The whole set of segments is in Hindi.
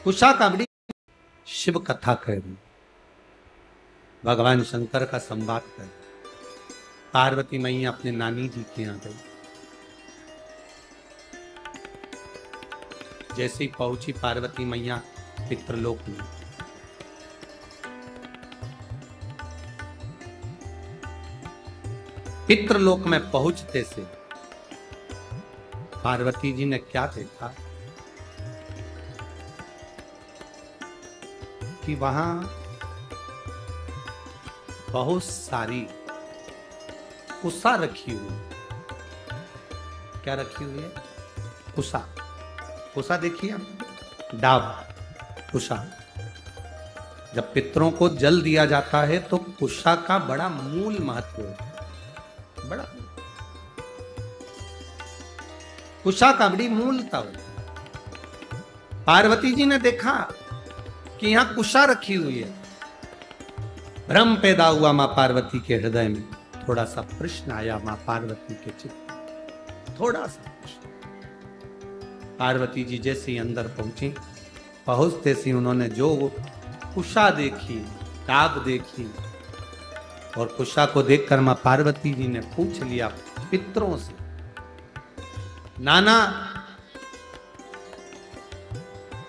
कुशा कावड़ी शिव कथा कह रही, भगवान शंकर का संवाद कर। पार्वती मैया अपने नानी जी के यहाँ गई। जैसे ही पहुंची पार्वती मैया पितृलोक में, पितृलोक में पहुंचते से पार्वती जी ने क्या देखा कि वहां बहुत सारी कुशा रखी हुई। क्या रखी हुई है? कुशा। कुशा देखिए आप, डाब कुशा। जब पितरों को जल दिया जाता है तो कुशा का बड़ा मूल महत्व है। बड़ा कुशा का बड़ी मूलता हो। पार्वती जी ने देखा कि यहां कुशा रखी हुई है। भ्रम पैदा हुआ मां पार्वती के हृदय में। थोड़ा सा प्रश्न आया मां पार्वती के चित्त, थोड़ा सा प्रश्न। पार्वती जी जैसे ही अंदर पहुंची, पहुंचते से उन्होंने जो कुशा देखी, डाब देखी, और कुशा को देखकर मां पार्वती जी ने पूछ लिया पितरों से, नाना,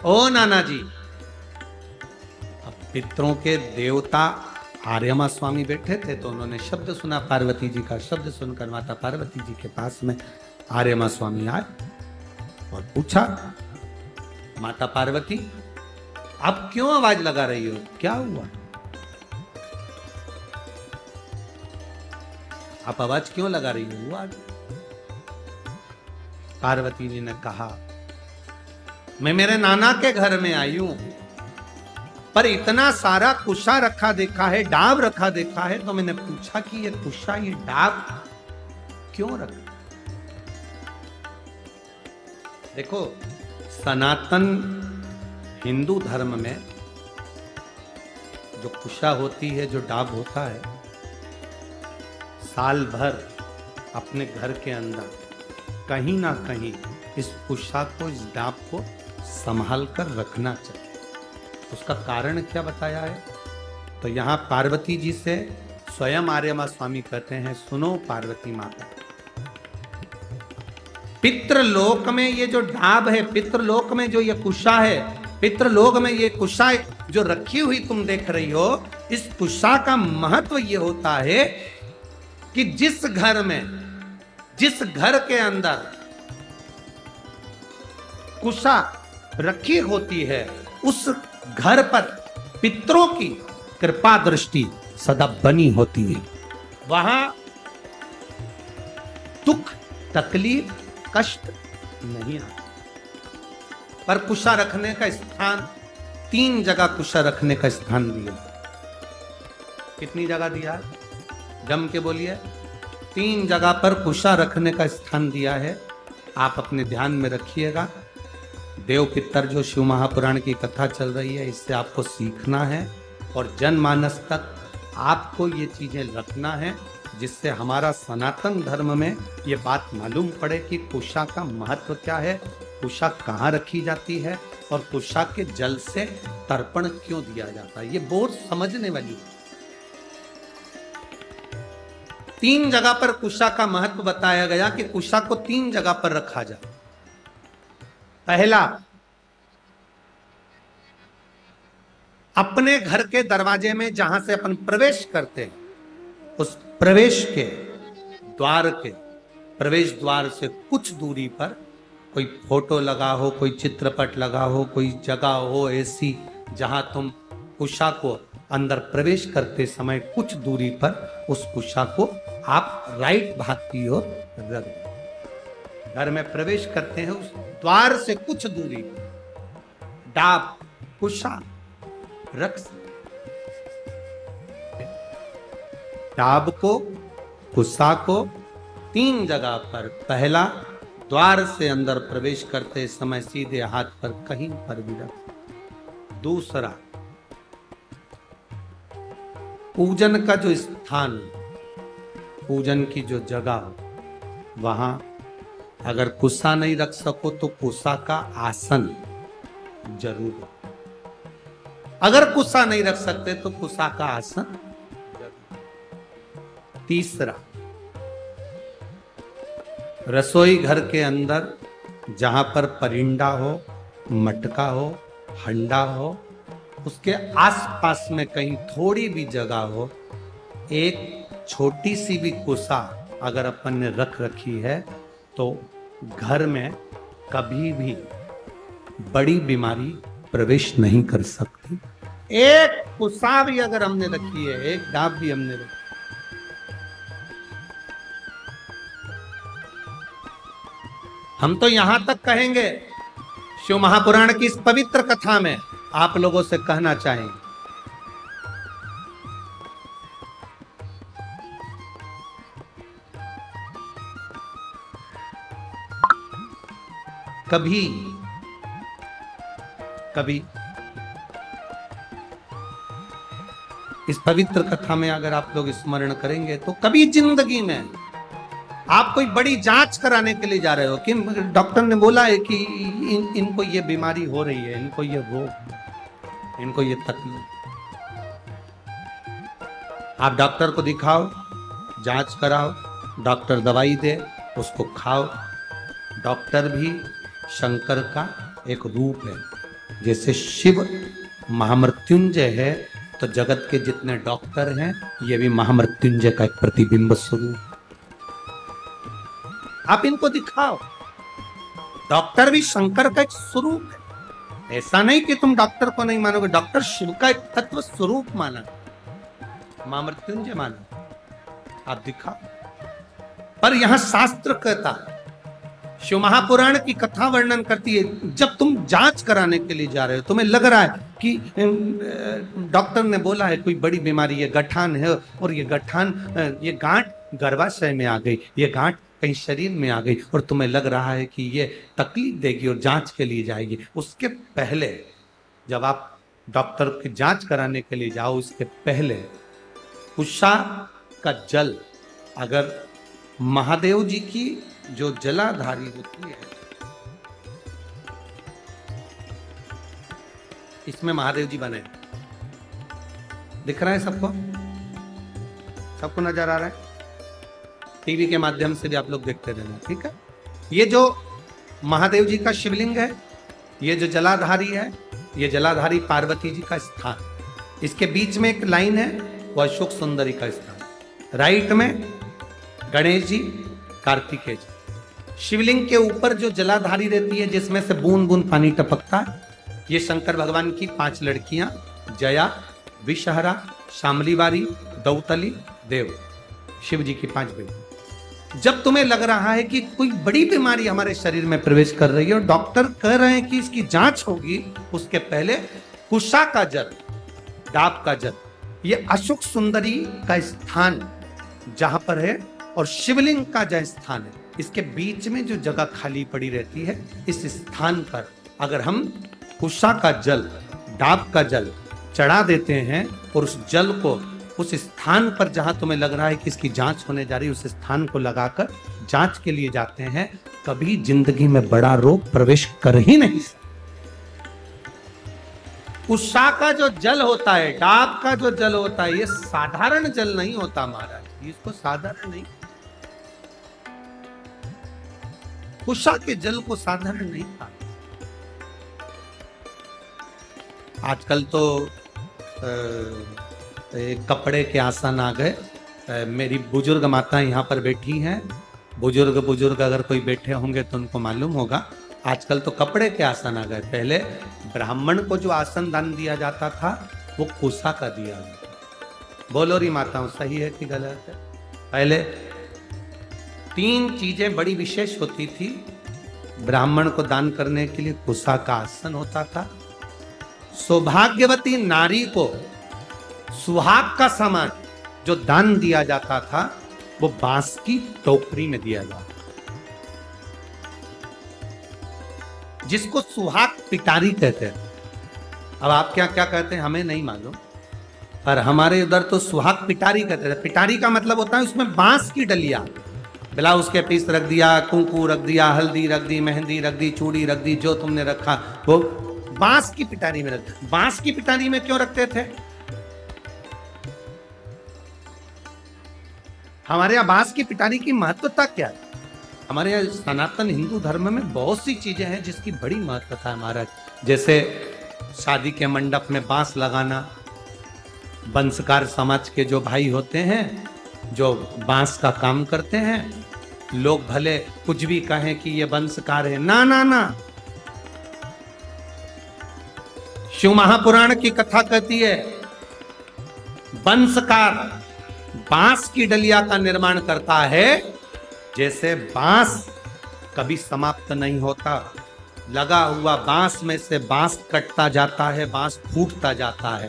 ओ नाना जी। अब पितरों के देवता आर्यमा स्वामी बैठे थे तो उन्होंने शब्द सुना पार्वती जी का। शब्द सुनकर माता पार्वती जी के पास में आर्यमा स्वामी आए और पूछा, माता पार्वती आप क्यों आवाज लगा रही हो? क्या हुआ? आप आवाज क्यों लगा रही हो? हुआ? पार्वती जी ने कहा, मैं मेरे नाना के घर में आई हूं, पर इतना सारा कुशा रखा देखा है, डाब रखा देखा है, तो मैंने पूछा कि ये कुशा, ये डाब क्यों रखा? देखो, सनातन हिंदू धर्म में जो कुशा होती है, जो डाब होता है, साल भर अपने घर के अंदर कहीं ना कहीं इस कुशा को, इस डाब को संभाल कर रखना चाहिए। उसका कारण क्या बताया है? तो यहां पार्वती जी से स्वयं आर्यमा स्वामी कहते हैं, सुनो पार्वती माता, पितृलोक में ये जो डाब है, पितृलोक में जो ये कुशा है, पितृलोक में ये कुशा जो रखी हुई तुम देख रही हो, इस कुशा का महत्व ये होता है कि जिस घर में, जिस घर के अंदर कुशा रखी होती है, उस घर पर पितरों की कृपा दृष्टि सदा बनी होती है। वहां दुख, तकलीफ, कष्ट नहीं आता। पर कुशा रखने का स्थान, 3 जगह कुशा रखने का स्थान दिया। कितनी जगह दिया? जम के बोलिए। 3 जगह पर कुशा रखने का स्थान दिया है। आप अपने ध्यान में रखिएगा। देव पितर जो शिव महापुराण की कथा चल रही है, इससे आपको सीखना है और जनमानस तक आपको ये चीजें रखना है, जिससे हमारा सनातन धर्म में ये बात मालूम पड़े कि कुशा का महत्व क्या है, कुशा कहाँ रखी जाती है और कुशा के जल से तर्पण क्यों दिया जाता है। ये बहुत समझने वाली है। 3 जगह पर कुशा का महत्व बताया गया कि कुशा को 3 जगह पर रखा जाए। पहला, अपने घर के दरवाजे में जहां से अपन प्रवेश करते हैं, उस प्रवेश के द्वार के प्रवेश द्वार से कुछ दूरी पर कोई फोटो लगा हो, कोई चित्रपट लगा हो, कोई जगह हो ऐसी जहां तुम कुशा को अंदर प्रवेश करते समय कुछ दूरी पर उस कुशा को आप राइट भाग की ओर रख दो। घर में प्रवेश करते हैं, उस द्वार से कुछ दूरी डाब, कुशा रख सकते। डाब को, कुशा को 3 जगह पर। पहला, द्वार से अंदर प्रवेश करते समय सीधे हाथ पर कहीं पर भी रख। दूसरा, पूजन का जो स्थान, पूजन की जो जगह, वहां अगर कुशा नहीं रख सको तो कुशा का आसन जरूर रखो। अगर कुसा नहीं रख सकते तो कुसा का आसन। तीसरा, रसोई घर के अंदर जहां पर परिंदा हो, मटका हो, हंडा हो, उसके आसपास में कहीं थोड़ी भी जगह हो, एक छोटी सी भी कुसा अगर अपन ने रख रखी है तो घर में कभी भी बड़ी बीमारी प्रवेश नहीं कर सकती। एक कुसा भी अगर हमने रखी है, एक डाब भी हमने रखी, हम तो यहां तक कहेंगे, शिव महापुराण की इस पवित्र कथा में आप लोगों से कहना चाहेंगे, कभी कभी इस पवित्र कथा में अगर आप लोग स्मरण करेंगे तो कभी जिंदगी में आप कोई बड़ी जांच कराने के लिए जा रहे हो कि डॉक्टर ने बोला है कि इनको ये बीमारी हो रही है, इनको ये रोग, इनको ये तकलीफ, आप डॉक्टर को दिखाओ, जांच कराओ, डॉक्टर दवाई दे, उसको खाओ। डॉक्टर भी शंकर का एक रूप है। जैसे शिव महामृत्युंजय है तो जगत के जितने डॉक्टर हैं ये भी महामृत्युंजय का एक प्रतिबिंब स्वरूप। आप इनको दिखाओ, डॉक्टर भी शंकर का एक स्वरूप है। ऐसा नहीं कि तुम डॉक्टर को नहीं मानोगे, डॉक्टर शिव का एक तत्व स्वरूप माना, महामृत्युंजय माना, आप दिखाओ। पर यहां शास्त्र कहता है, शिव महापुराण की कथा वर्णन करती है, जब तुम जांच कराने के लिए जा रहे हो, तुम्हें लग रहा है कि डॉक्टर ने बोला है कोई बड़ी बीमारी है, गठान है, और ये गठान, ये गांठ गर्भाशय में आ गई, ये गांठ कहीं शरीर में आ गई, और तुम्हें लग रहा है कि ये तकलीफ देगी और जांच के लिए जाएगी। उसके पहले जब आप डॉक्टर की जांच कराने के लिए जाओ, उसके पहले कुशा का जल, अगर महादेव जी की जो जलाधारी होती है, इसमें महादेव जी बने, दिख रहा है सबको? सबको नजर आ रहा है? टीवी के माध्यम से भी आप लोग देखते रहना, ठीक है? ये जो महादेव जी का शिवलिंग है, ये जो जलाधारी है, ये जलाधारी पार्वती जी का स्थान, इसके बीच में एक लाइन है, वो अशोक सुंदरी का स्थान, राइट में गणेश जी, कार्तिकेय जी। शिवलिंग के ऊपर जो जलाधारी रहती है जिसमें से बूंद बूंद पानी टपकता है, ये शंकर भगवान की 5 लड़कियां, जया, विषहरा, शामलीवारी, दौतली, देव, शिव जी की 5 बेटी। जब तुम्हें लग रहा है कि कोई बड़ी बीमारी हमारे शरीर में प्रवेश कर रही है और डॉक्टर कह रहे हैं कि इसकी जांच होगी, उसके पहले कुशा का जल, डाब का जल, ये अशोक सुंदरी का स्थान जहां पर है और शिवलिंग का जहाँ स्थान है, इसके बीच में जो जगह खाली पड़ी रहती है, इस स्थान पर अगर हम कुशा का जल, डाब का जल चढ़ा देते हैं और उस जल को उस स्थान पर जहां तुम्हें लग रहा है कि इसकी जांच होने जा रही है, उस स्थान को लगाकर जांच के लिए जाते हैं, कभी जिंदगी में बड़ा रोग प्रवेश कर ही नहीं सकता। कुशा का जो जल होता है, डाब का जो जल होता है, ये साधारण जल नहीं होता महाराज, इसको साधारण नहीं, कुशा के जल को साधारण नहीं था। आजकल तो कपड़े के आसन आ गए। मेरी बुजुर्ग माता यहाँ पर बैठी हैं, बुजुर्ग अगर कोई बैठे होंगे तो उनको मालूम होगा, आजकल तो कपड़े के आसन आ गए। पहले ब्राह्मण को जो आसन दान दिया जाता था वो कुशा का दिया जाता। बोलो री माताओं, सही है कि गलत है? पहले 3 चीजें बड़ी विशेष होती थी। ब्राह्मण को दान करने के लिए कुशा का आसन होता था। सौभाग्यवती नारी को सुहाग का सामान जो दान दिया जाता था वो बांस की टोकरी में दिया जाता, जिसको सुहाग पिटारी कहते हैं। अब आप क्या क्या कहते हैं हमें नहीं मालूम, पर हमारे उधर तो सुहाग पिटारी कहते थे। पिटारी का मतलब होता है उसमें बांस की डलिया, ब्लाउज के पीस रख दिया, कुंकू रख दिया, हल्दी रख दी, मेहंदी रख दी, चूड़ी रख दी, जो तुमने रखा वो बांस की पिटारी में रखते। बांस की पिटारी में क्यों रखते थे? हमारे यहां बांस की पिटारी की महत्वता क्या है? हमारे यहाँ सनातन हिंदू धर्म में बहुत सी चीजें हैं जिसकी बड़ी महत्वता है महाराज। जैसे शादी के मंडप में बांस लगाना, वंशकार समाज के जो भाई होते हैं जो बांस का काम करते हैं, लोग भले कुछ भी कहें कि ये वंशकार है, ना ना ना, शिव महापुराण की कथा कहती है वंशकार बांस की डलिया का निर्माण करता है। जैसे बांस कभी समाप्त नहीं होता, लगा हुआ बांस में से बांस कटता जाता है, बांस फूटता जाता है,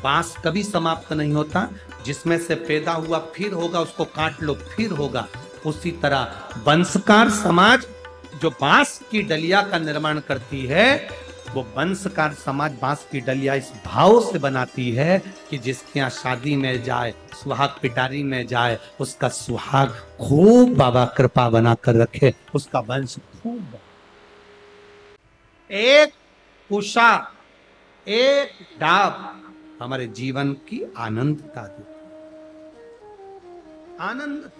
बांस कभी समाप्त नहीं होता। जिसमें से पैदा हुआ फिर होगा, उसको काट लो फिर होगा। उसी तरह वंशकार समाज जो बांस की डलिया का निर्माण करती है, वो वंशकार समाज बांस की डलिया इस भाव से बनाती है कि जिसके यहाँ शादी में जाए, सुहाग पिटारी में जाए, उसका सुहाग खूब बाबा कृपा बनाकर रखे, उसका वंश खूब। एक कुशा, एक डाब हमारे जीवन की आनंदता देती, आनंद।